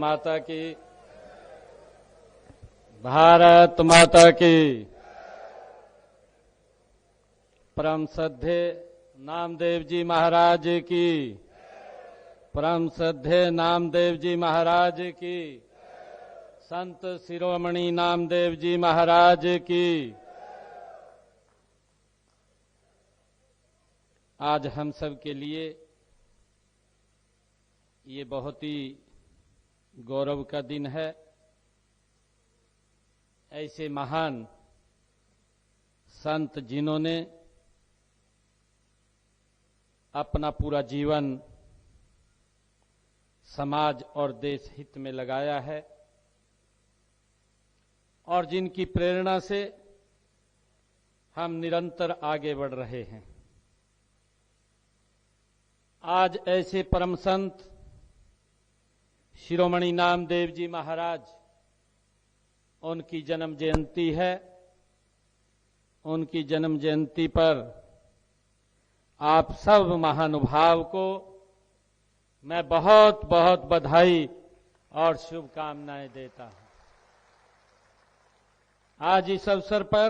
माता की, भारत माता की। परम श्रद्धे नामदेव जी महाराज की, परम श्रद्धे नामदेव जी महाराज की, संत शिरोमणि नामदेव जी महाराज की। आज हम सब के लिए ये बहुत ही गौरव का दिन है। ऐसे महान संत जिन्होंने अपना पूरा जीवन समाज और देश हित में लगाया है और जिनकी प्रेरणा से हम निरंतर आगे बढ़ रहे हैं। आज ऐसे परम संत शिरोमणि नामदेव जी महाराज, उनकी जन्म जयंती है। उनकी जन्म जयंती पर आप सब महानुभाव को मैं बहुत बहुत बधाई और शुभकामनाएं देता हूं। आज इस अवसर पर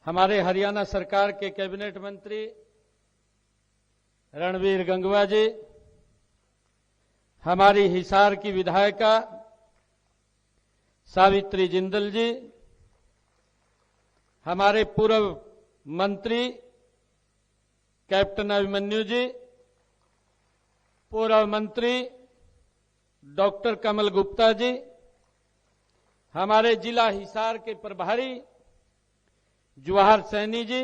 हमारे हरियाणा सरकार के कैबिनेट मंत्री रणवीर गंगवा जी, हमारी हिसार की विधायिका सावित्री जिंदल जी, हमारे पूर्व मंत्री कैप्टन अभिमन्यु जी, पूर्व मंत्री डॉक्टर कमल गुप्ता जी, हमारे जिला हिसार के प्रभारी जवाहर सैनी जी,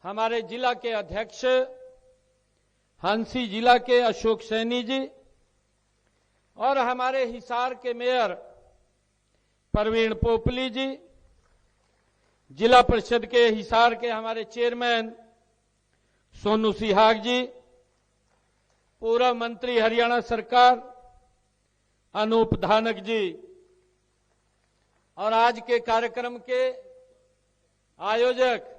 हमारे जिला के अध्यक्ष हंसी जिला के अशोक सैनी जी और हमारे हिसार के मेयर परवीन पोपली जी, जिला परिषद के हिसार के हमारे चेयरमैन सोनू सिहाग जी, पूर्व मंत्री हरियाणा सरकार अनूप धानक जी और आज के कार्यक्रम के आयोजक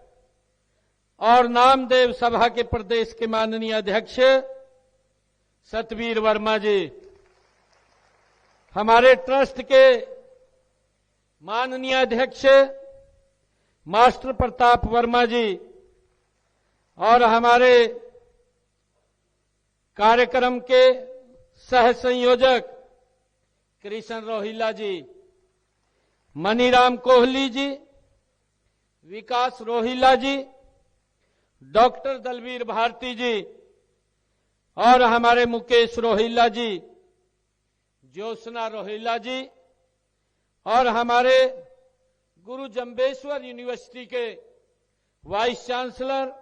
और नामदेव सभा के प्रदेश के माननीय अध्यक्ष सतवीर वर्मा जी, हमारे ट्रस्ट के माननीय अध्यक्ष मास्टर प्रताप वर्मा जी और हमारे कार्यक्रम के सह संयोजक कृष्ण रोहिला जी, मनीराम कोहली जी, विकास रोहिला जी, डॉक्टर दलवीर भारती जी और हमारे मुकेश रोहिला जी, ज्योत्सना रोहिला जी और हमारे गुरु जम्बेश्वर यूनिवर्सिटी के वाइस चांसलर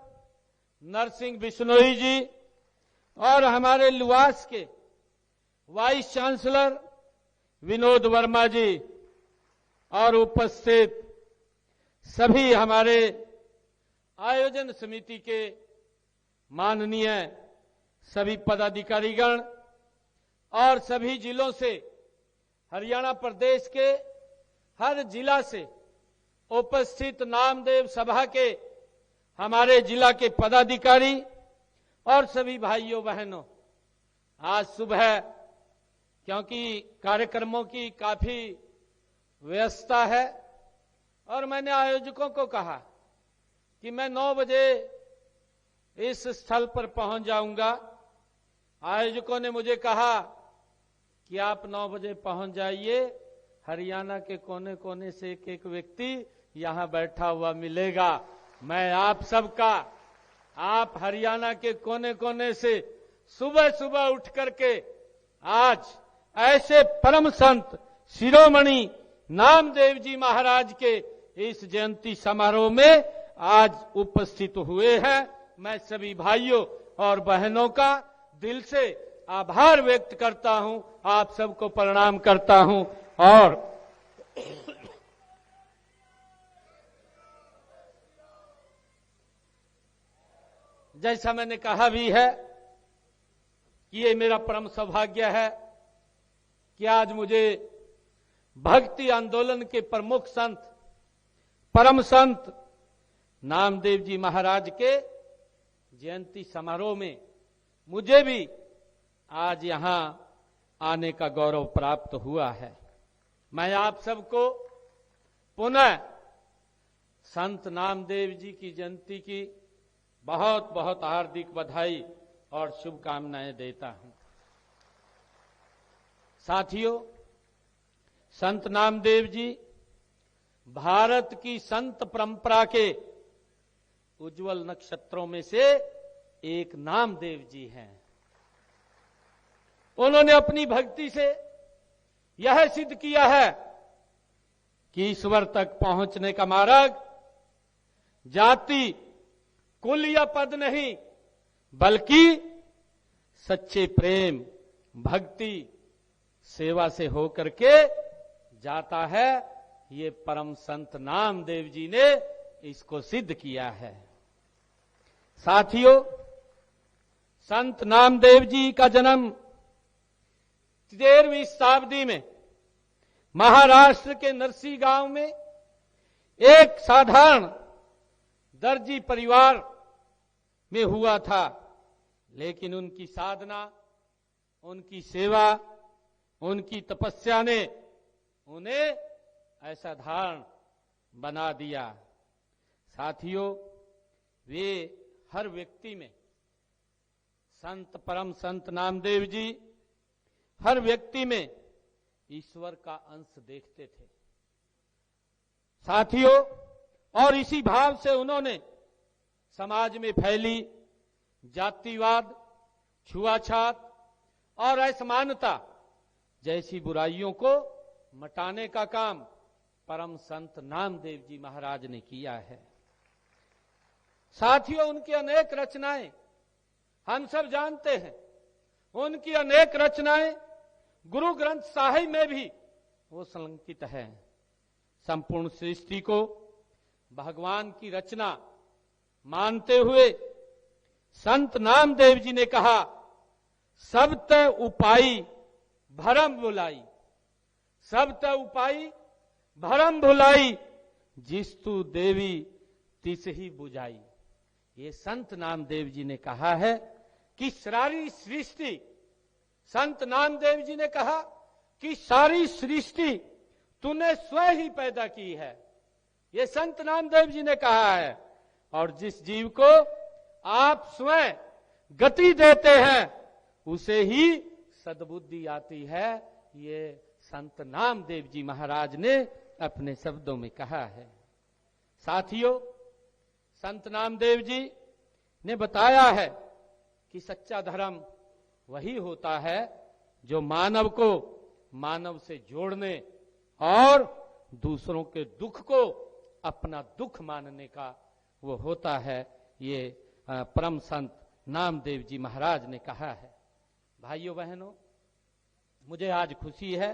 नरसिंह बिश्नोई जी और हमारे लुवास के वाइस चांसलर विनोद वर्मा जी और उपस्थित सभी हमारे आयोजन समिति के माननीय सभी पदाधिकारीगण और सभी जिलों से, हरियाणा प्रदेश के हर जिला से उपस्थित नामदेव सभा के हमारे जिला के पदाधिकारी और सभी भाइयों बहनों, आज सुबह क्योंकि कार्यक्रमों की काफी व्यस्तता है और मैंने आयोजकों को कहा कि मैं 9 बजे इस स्थल पर पहुंच जाऊंगा। आयोजकों ने मुझे कहा कि आप 9 बजे पहुंच जाइए, हरियाणा के कोने कोने से एक एक व्यक्ति यहां बैठा हुआ मिलेगा। मैं आप सबका, आप हरियाणा के कोने कोने से सुबह सुबह उठ करके आज ऐसे परम संत शिरोमणि नामदेव जी महाराज के इस जयंती समारोह में आज उपस्थित हुए हैं। मैं सभी भाइयों और बहनों का दिल से आभार व्यक्त करता हूं, आप सबको प्रणाम करता हूं और जैसा मैंने कहा भी है कि ये मेरा परम सौभाग्य है कि आज मुझे भक्ति आंदोलन के प्रमुख संत, परम संत नामदेव जी महाराज के जयंती समारोह में मुझे भी आज यहां आने का गौरव प्राप्त हुआ है। मैं आप सबको पुनः संत नामदेव जी की जयंती की बहुत बहुत हार्दिक बधाई और शुभकामनाएं देता हूं। साथियों, संत नामदेव जी भारत की संत परंपरा के उज्जवल नक्षत्रों में से एक नामदेव जी हैं। उन्होंने अपनी भक्ति से यह सिद्ध किया है कि ईश्वर तक पहुंचने का मार्ग जाति, कुल या पद नहीं, बल्कि सच्चे प्रेम, भक्ति, सेवा से होकर के जाता है। ये परम संत नामदेव जी ने इसको सिद्ध किया है। साथियों, संत नामदेव जी का जन्म 13वीं शताब्दी में महाराष्ट्र के नरसी गांव में एक साधारण दर्जी परिवार में हुआ था, लेकिन उनकी साधना, उनकी सेवा, उनकी तपस्या ने उन्हें ऐसा धारण बना दिया। साथियों, वे हर व्यक्ति में, संत परम संत नामदेव जी हर व्यक्ति में ईश्वर का अंश देखते थे। साथियों, और इसी भाव से उन्होंने समाज में फैली जातिवाद, छुआछात और असमानता जैसी बुराइयों को मटाने का काम परम संत नामदेव जी महाराज ने किया है। साथियों, उनकी अनेक रचनाएं हम सब जानते हैं। उनकी अनेक रचनाएं गुरु ग्रंथ साहिब में भी वो संकलित है। संपूर्ण सृष्टि को भगवान की रचना मानते हुए संत नामदेव जी ने कहा, सब ते उपाई भरम भुलाई, सब ते उपाई भरम भुलाई, जिस्तु देवी तिस ही बुझाई। ये संत नामदेव जी ने कहा है कि सारी सृष्टि, संत नामदेव जी ने कहा कि सारी सृष्टि तूने स्वयं ही पैदा की है। ये संत नामदेव जी ने कहा है, और जिस जीव को आप स्वयं गति देते हैं उसे ही सद्बुद्धि आती है। ये संत नामदेव जी महाराज ने अपने शब्दों में कहा है। साथियों, संत नामदेव जी ने बताया है कि सच्चा धर्म वही होता है जो मानव को मानव से जोड़ने और दूसरों के दुख को अपना दुख मानने का वो होता है। ये परम संत नामदेव जी महाराज ने कहा है। भाइयों बहनों, मुझे आज खुशी है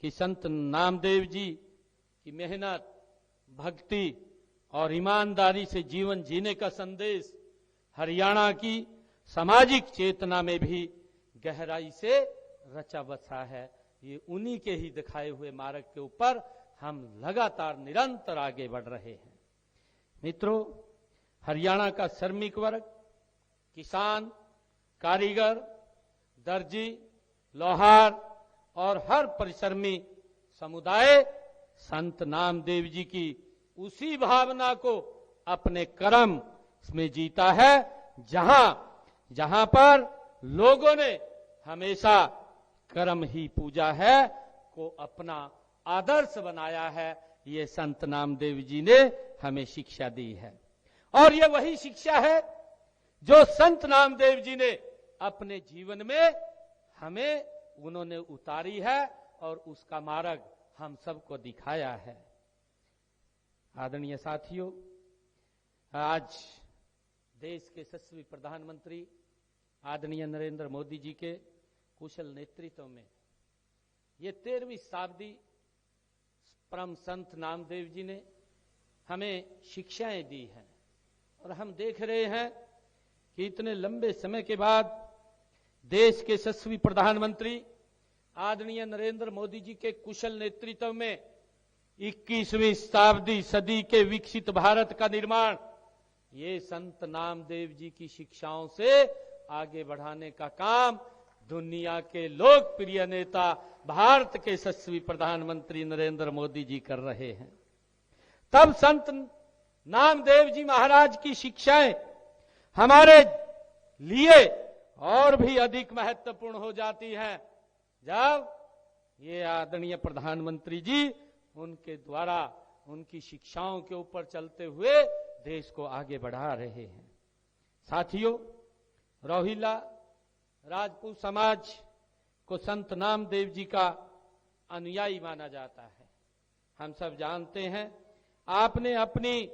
कि संत नामदेव जी की मेहनत, भक्ति और ईमानदारी से जीवन जीने का संदेश हरियाणा की सामाजिक चेतना में भी गहराई से रचा बसा है। ये उन्हीं के ही दिखाए हुए मार्ग के ऊपर हम लगातार निरंतर आगे बढ़ रहे हैं। मित्रों, हरियाणा का श्रमिक वर्ग, किसान, कारीगर, दर्जी, लोहार और हर परिश्रमी समुदाय संत नामदेव जी की उसी भावना को अपने कर्म में जीता है, जहां पर लोगों ने हमेशा कर्म ही पूजा है को अपना आदर्श बनाया है। ये संत नामदेव जी ने हमें शिक्षा दी है, और ये वही शिक्षा है जो संत नामदेव जी ने अपने जीवन में हमें उन्होंने उतारी है और उसका मार्ग हम सबको दिखाया है। आदरणीय साथियों, आज देश के यशस्वी प्रधानमंत्री आदरणीय नरेंद्र मोदी जी के कुशल नेतृत्व में ये 13वीं शताब्दी परम संत नामदेव जी ने हमें शिक्षाएं दी हैं, और हम देख रहे हैं कि इतने लंबे समय के बाद देश के यशस्वी प्रधानमंत्री आदरणीय नरेंद्र मोदी जी के कुशल नेतृत्व में 21वीं शताब्दी सदी के विकसित भारत का निर्माण ये संत नामदेव जी की शिक्षाओं से आगे बढ़ाने का काम दुनिया के लोकप्रिय नेता भारत के यशस्वी प्रधानमंत्री नरेंद्र मोदी जी कर रहे हैं। तब संत नामदेव जी महाराज की शिक्षाएं हमारे लिए और भी अधिक महत्वपूर्ण हो जाती हैं जब ये आदरणीय प्रधानमंत्री जी उनके द्वारा उनकी शिक्षाओं के ऊपर चलते हुए देश को आगे बढ़ा रहे हैं। साथियों, रोहिला राजपूत समाज को संत नामदेव जी का अनुयायी माना जाता है। हम सब जानते हैं आपने अपनी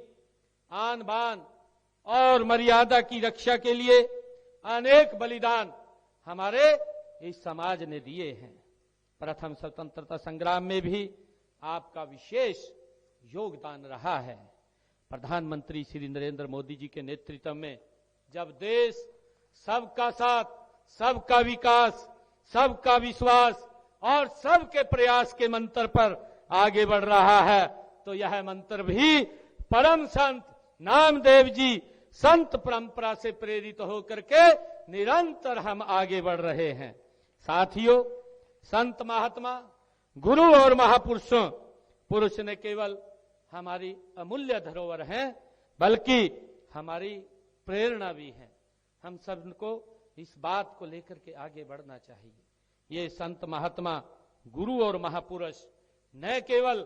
आन बान और मर्यादा की रक्षा के लिए अनेक बलिदान हमारे इस समाज ने दिए हैं। प्रथम स्वतंत्रता संग्राम में भी आपका विशेष योगदान रहा है। प्रधानमंत्री श्री नरेंद्र मोदी जी के नेतृत्व में जब देश सबका साथ, सबका विकास, सबका विश्वास और सबके प्रयास के मंत्र पर आगे बढ़ रहा है, तो यह मंत्र भी परम संत नामदेव जी संत परंपरा से प्रेरित होकर के निरंतर हम आगे बढ़ रहे हैं। साथियों, संत महात्मा, गुरु और महापुरुषों, पुरुष ने केवल हमारी अमूल्य धरोहर हैं, बल्कि हमारी प्रेरणा भी है। हम सबको इस बात को लेकर के आगे बढ़ना चाहिए। ये संत महात्मा, गुरु और महापुरुष न केवल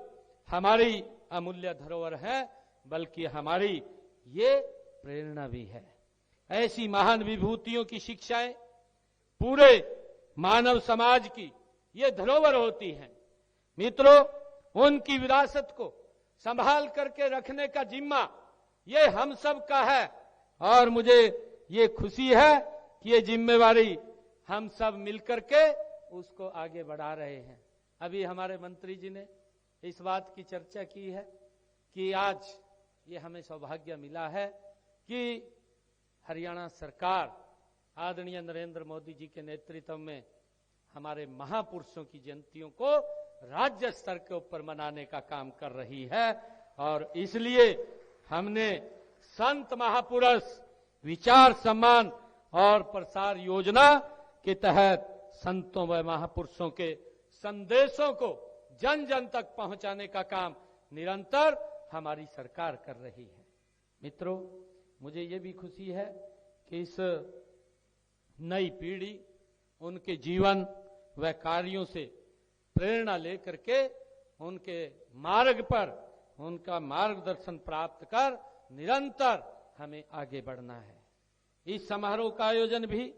हमारी अमूल्य धरोहर है, बल्कि हमारी ये प्रेरणा भी है। ऐसी महान विभूतियों की शिक्षाएं पूरे मानव समाज की ये धरोहर होती हैं। मित्रों, उनकी विरासत को संभाल करके रखने का जिम्मा ये हम सब का है और मुझे ये खुशी है कि ये जिम्मेवारी हम सब मिलकर के उसको आगे बढ़ा रहे हैं। अभी हमारे मंत्री जी ने इस बात की चर्चा की है कि आज ये हमें सौभाग्य मिला है कि हरियाणा सरकार आदरणीय नरेंद्र मोदी जी के नेतृत्व में हमारे महापुरुषों की जयंतियों को राज्य स्तर के ऊपर मनाने का काम कर रही है। और इसलिए हमने संत महापुरुष विचार सम्मान और प्रसार योजना के तहत संतों व महापुरुषों के संदेशों को जन जन तक पहुंचाने का काम निरंतर हमारी सरकार कर रही है। मित्रों, मुझे ये भी खुशी है कि इस नई पीढ़ी उनके जीवन व कार्यों से प्रेरणा लेकर के उनके मार्ग पर उनका मार्गदर्शन प्राप्त कर निरंतर हमें आगे बढ़ना है। इस समारोह का आयोजन भी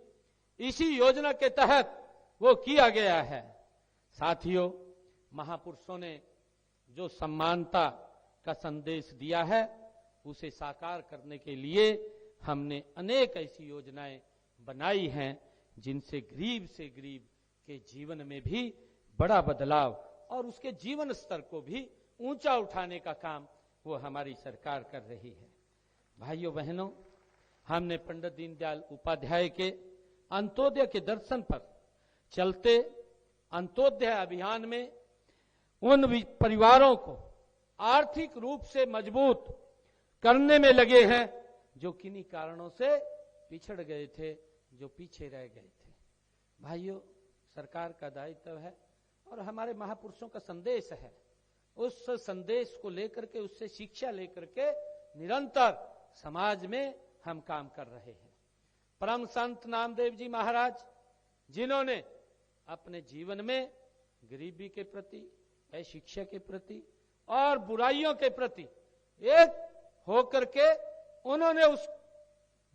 इसी योजना के तहत वो किया गया है। साथियों, महापुरुषों ने जो समानता का संदेश दिया है उसे साकार करने के लिए हमने अनेक ऐसी योजनाएं बनाई हैं जिनसे गरीब से गरीब के जीवन में भी बड़ा बदलाव और उसके जीवन स्तर को भी ऊंचा उठाने का काम वो हमारी सरकार कर रही है। भाइयों बहनों, हमने पंडित दीनदयाल उपाध्याय के अंत्योदय के दर्शन पर चलते अंत्योदय अभियान में उन परिवारों को आर्थिक रूप से मजबूत करने में लगे हैं जो किन्हीं कारणों से पिछड़ गए थे, जो पीछे रह गए थे। भाइयों, सरकार का दायित्व है और हमारे महापुरुषों का संदेश है, उस संदेश को लेकर के, उससे शिक्षा लेकर के निरंतर समाज में हम काम कर रहे हैं। परम संत नामदेव जी महाराज, जिन्होंने अपने जीवन में गरीबी के प्रति, शिक्षा के प्रति और बुराइयों के प्रति एक होकर के उन्होंने उस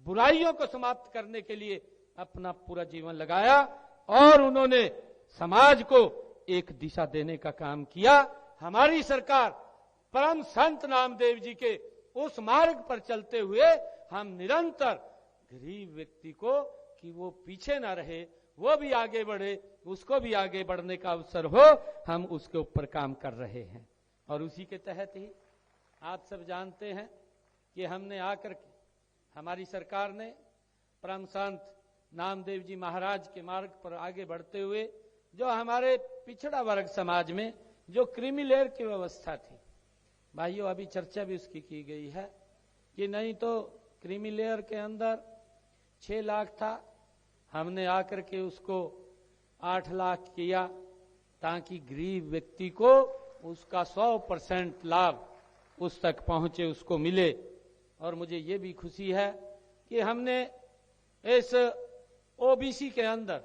बुराइयों को समाप्त करने के लिए अपना पूरा जीवन लगाया और उन्होंने समाज को एक दिशा देने का काम किया। हमारी सरकार परम संत नामदेव जी के उस मार्ग पर चलते हुए हम निरंतर गरीब व्यक्ति को कि वो पीछे ना रहे, वो भी आगे बढ़े, उसको भी आगे बढ़ने का अवसर हो, हम उसके ऊपर काम कर रहे हैं। और उसी के तहत ही आप सब जानते हैं कि हमने आकर के हमारी सरकार ने परम संत नामदेव जी महाराज के मार्ग पर आगे बढ़ते हुए जो हमारे पिछड़ा वर्ग समाज में जो क्रीमी लेयर की व्यवस्था थी, भाइयों अभी चर्चा भी उसकी की गई है कि नहीं तो क्रीमी लेयर के अंदर 6 लाख था, हमने आकर के उसको 8 लाख किया ताकि गरीब व्यक्ति को उसका 100% लाभ उस तक पहुंचे, उसको मिले। और मुझे ये भी खुशी है कि हमने इस ओबीसी के अंदर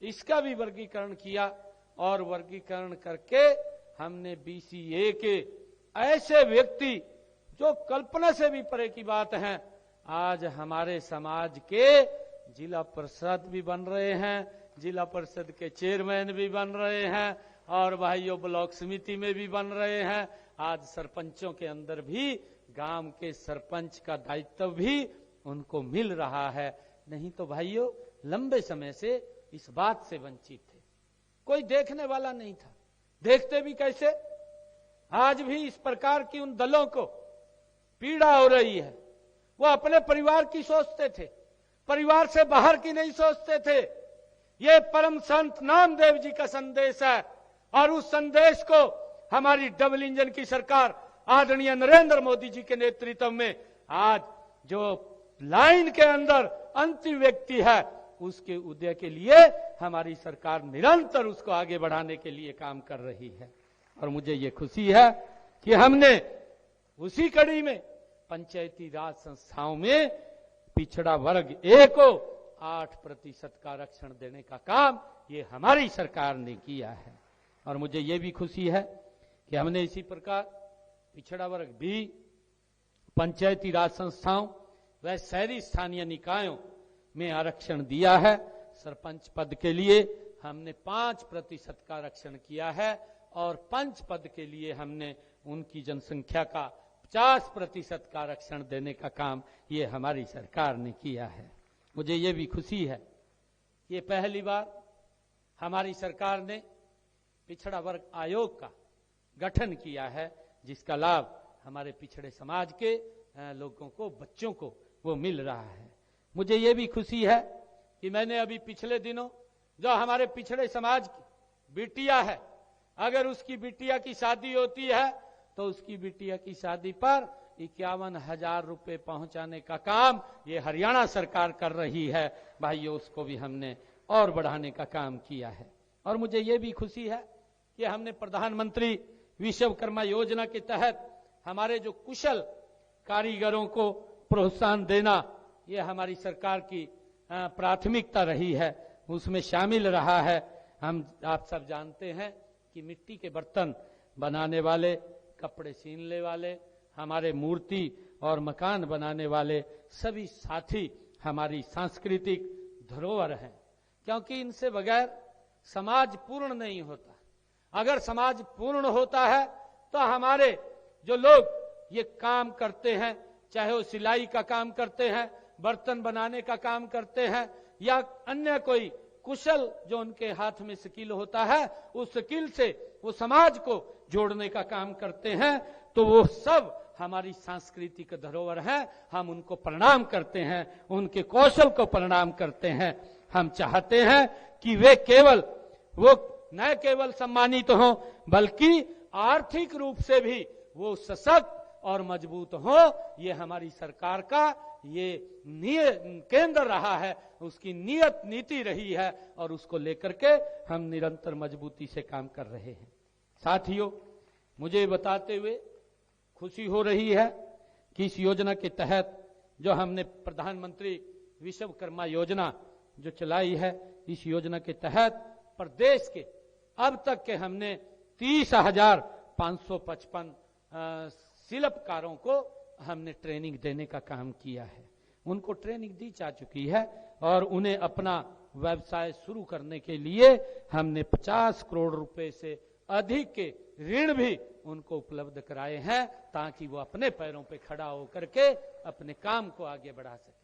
इसका भी वर्गीकरण किया और वर्गीकरण करके हमने बीसीए के ऐसे व्यक्ति जो कल्पना से भी परे की बात है, आज हमारे समाज के जिला परिषद भी बन रहे हैं, जिला परिषद के चेयरमैन भी बन रहे हैं और भाइयों ब्लॉक समिति में भी बन रहे हैं। आज सरपंचों के अंदर भी गांव के सरपंच का दायित्व भी उनको मिल रहा है। नहीं तो भाइयों लंबे समय से इस बात से वंचित थे, कोई देखने वाला नहीं था। देखते भी कैसे? आज भी इस प्रकार की उन दलों को पीड़ा हो रही है। वो अपने परिवार की सोचते थे, परिवार से बाहर की नहीं सोचते थे। ये परम संत नामदेव जी का संदेश है और उस संदेश को हमारी डबल इंजन की सरकार आदरणीय नरेंद्र मोदी जी के नेतृत्व में आज जो लाइन के अंदर अंतिम व्यक्ति है उसके उदय के लिए हमारी सरकार निरंतर उसको आगे बढ़ाने के लिए काम कर रही है। और मुझे ये खुशी है कि हमने उसी कड़ी में पंचायती राज संस्थाओं में पिछड़ा वर्ग ए को 8% का आरक्षण देने का काम ये हमारी सरकार ने किया है। और मुझे ये भी खुशी है कि हमने इसी प्रकार पिछड़ा वर्ग भी पंचायती राज संस्थाओं व शहरी स्थानीय निकायों में आरक्षण दिया है। सरपंच पद के लिए हमने 5% का आरक्षण किया है और पंच पद के लिए हमने उनकी जनसंख्या का 50% का आरक्षण देने का काम ये हमारी सरकार ने किया है। मुझे ये भी खुशी है, ये पहली बार हमारी सरकार ने पिछड़ा वर्ग आयोग का गठन किया है जिसका लाभ हमारे पिछड़े समाज के लोगों को, बच्चों को वो मिल रहा है। मुझे ये भी खुशी है कि मैंने अभी पिछले दिनों जो हमारे पिछड़े समाज की बिटिया है, अगर उसकी बिटिया की शादी होती है तो उसकी बिटिया की शादी पर 51,000 रुपए पहुंचाने का काम ये हरियाणा सरकार कर रही है। भाइयों उसको भी हमने और बढ़ाने का काम किया है। और मुझे ये भी खुशी है कि हमने प्रधानमंत्री विश्वकर्मा योजना के तहत हमारे जो कुशल कारीगरों को प्रोत्साहन देना ये हमारी सरकार की प्राथमिकता रही है, उसमें शामिल रहा है। हम आप सब जानते हैं कि मिट्टी के बर्तन बनाने वाले, कपड़े सीनने वाले, हमारे मूर्ति और मकान बनाने वाले सभी साथी हमारी सांस्कृतिक धरोहर हैं, क्योंकि इनसे बगैर समाज पूर्ण नहीं होता। अगर समाज पूर्ण होता है तो हमारे जो लोग ये काम करते हैं, चाहे वो सिलाई का काम करते हैं, बर्तन बनाने का काम करते हैं या अन्य कोई कुशल जो उनके हाथ में स्किल होता है, उस स्किल से वो समाज को जोड़ने का काम करते हैं, तो वो सब हमारी सांस्कृतिक धरोहर है। हम उनको प्रणाम करते हैं, उनके कौशल को प्रणाम करते हैं। हम चाहते हैं कि वे केवल वो न केवल सम्मानित हों बल्कि आर्थिक रूप से भी वो सशक्त और मजबूत हो। ये हमारी सरकार का ये केंद्र रहा है, उसकी नियत नीति रही है और उसको लेकर के हम निरंतर मजबूती से काम कर रहे हैं। साथियों, मुझे बताते हुए खुशी हो रही है कि इस योजना के तहत जो हमने प्रधानमंत्री विश्वकर्मा योजना जो चलाई है, इस योजना के तहत प्रदेश के अब तक के हमने 30,555 शिल्पकारों को हमने ट्रेनिंग देने का काम किया है। उनको ट्रेनिंग दी जा चुकी है और उन्हें अपना व्यवसाय शुरू करने के लिए हमने 50 करोड़ रुपए से अधिक के ऋण भी उनको उपलब्ध कराए हैं ताकि वो अपने पैरों पे खड़ा होकर के अपने काम को आगे बढ़ा सके।